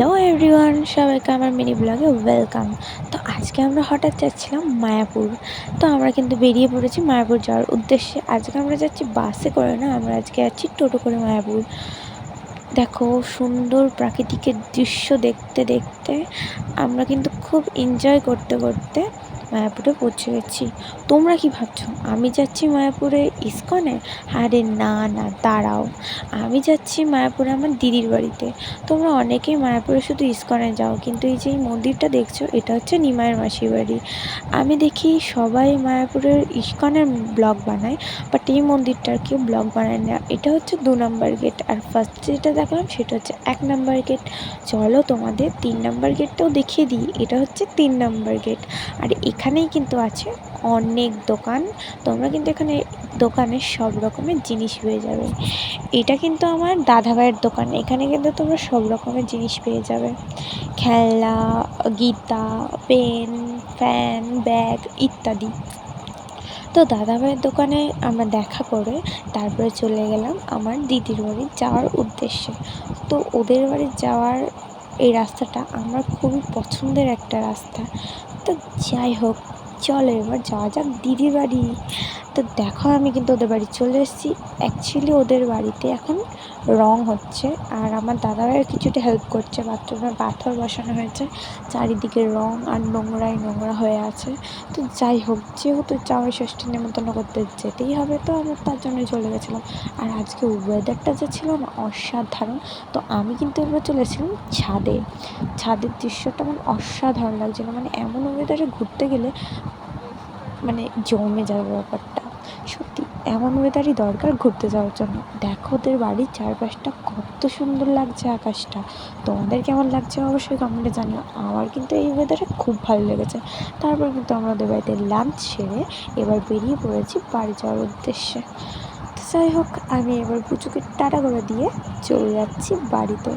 Hello everyone, সবাইকে আমার mini ব্লগে ওয়েলকাম। তো আজকে আমরা হঠাৎ যাচ্ছিলাম মায়াপুর। তো আমরা কিন্তু বেরিয়ে পড়েছি মায়াপুর যাওয়ার উদ্দেশ্যে। আজকে আমরা যাচ্ছি বাসে করে না, আমরা আজকে যাচ্ছি টোটো করে মায়াপুর। দেখো, সুন্দর প্রাকৃতিকের দৃশ্য দেখতে দেখতে আমরা কিন্তু খুব এনজয় করতে করতে মায়াপুরে পৌঁছে গেছি। তোমরা কি ভাবছো আমি যাচ্ছি মায়াপুরে ইস্কনে? আরে না না, দাঁড়াও, আমি যাচ্ছি মায়াপুরে আমার দিদির বাড়িতে। তোমরা অনেকেই মায়াপুরে শুধু ইস্কনে যাও, কিন্তু এই যে এই মন্দিরটা দেখছো, এটা হচ্ছে নিমাইয়ের মাসির বাড়ি। আমি দেখি সবাই মায়াপুরের ইস্কনের ব্লগ বানায়, বাট এই মন্দিরটার কেউ ব্লগ বানায় না। এটা হচ্ছে 2 নম্বর গেট, আর ফার্স্ট যেটা দেখলাম সেটা হচ্ছে 1 নম্বর গেট। চলো তোমাদের 3 নম্বর গেটটাও দেখিয়ে দিই। এটা হচ্ছে 3 নম্বর গেট, আর এখানেই কিন্তু আছে অনেক দোকান। তোমরা কিন্তু এখানে দোকানে সব রকমের জিনিস পেয়ে যাবে। এটা কিন্তু আমার দাদাভাইয়ের দোকান। এখানে কিন্তু তোমরা সব রকমের জিনিস পেয়ে যাবে, খেলনা, গীতা, পেন, ফ্যান, ব্যাগ ইত্যাদি। তো দাদাভাইয়ের দোকানে আমরা দেখা করে তারপরে চলে গেলাম আমার দিদির বাড়ি যাওয়ার উদ্দেশ্যে। তো ওদের বাড়ি যাওয়ার এই রাস্তাটা আমার খুবই পছন্দের একটা রাস্তা। তো যাই হোক, চলো এবার যাওয়া যাক দিদির বাড়ি। তো দেখো, আমি কিন্তু ওদের বাড়ি চলে এসেছি। অ্যাকচুয়ালি ওদের বাড়িতে এখন রং হচ্ছে, আর আমার দাদাভাইয়ের কিছুটা হেল্প করছে। বাথরুমে পাথর বসানো হয়েছে, চারিদিকে রং আর নোংরাই নোংরা হয়ে আছে। তো যাই হোক, যেহেতু জামাই ষষ্ঠী নেমন্তন্ন করতে যেতেই হবে, তো আমরা তার জন্যই চলে গেছিলাম। আর আজকে ওয়েদারটা যে ছিল না, অসাধারণ। তো আমি কিন্তু এবার চলে এসেছিলাম ছাদে। ছাদের দৃশ্যটা আমার অসাধারণ লাগছিলো। মানে এমন ওয়েদারে ঘুরতে গেলে মানে জমে যাবে ব্যাপারটা। সত্যি এমন ওয়েদারই দরকার ঘুরতে যাওয়ার জন্য। দেখো ওদের বাড়ির চারপাশটা কত সুন্দর লাগছে, আকাশটা। তোমাদের কেমন লাগছে অবশ্যই কমেন্টে জানিও। আমার কিন্তু এই ওয়েদারে খুব ভালো লেগেছে। তারপর কিন্তু আমরা ওদের বাড়িতে লাঞ্চ সেরে এবার বেরিয়ে পড়েছি বাড়ি যাওয়ার উদ্দেশ্যে। তো যাই হোক, আমি এবার পুচুকে টাটা করে দিয়ে চলে যাচ্ছি বাড়িতে।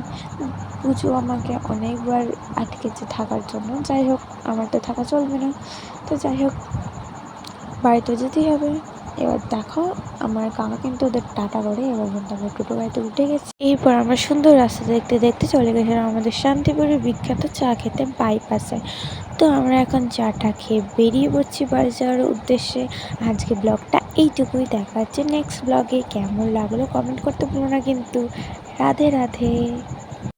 পুচু আমাকে অনেকবার আটকেছে থাকার জন্য। যাই হোক, আমার তো থাকা চলবে না। তো যাই হোক, বাড়িতে যেতেই হবে। এবার দেখো, আমার কাকা কিন্তু ওদের টাটা করে এবার কিন্তু আমরা টোটো গাড়িতে উঠে গেছি। এরপর আমরা সুন্দর রাস্তা দেখতে দেখতে চলে গেছিলাম আমাদের শান্তিপুরের বিখ্যাত চা খেতে বাইপাসে। তো আমরা এখন চাটা খেয়ে বেরিয়ে পড়ছি বাড়ি যাওয়ার উদ্দেশ্যে। আজকে ব্লগটা এইটুকুই। দেখা হচ্ছে নেক্সট ব্লগে। কেমন লাগলো কমেন্ট করতে ভুলো না কিন্তু। রাধে রাধে।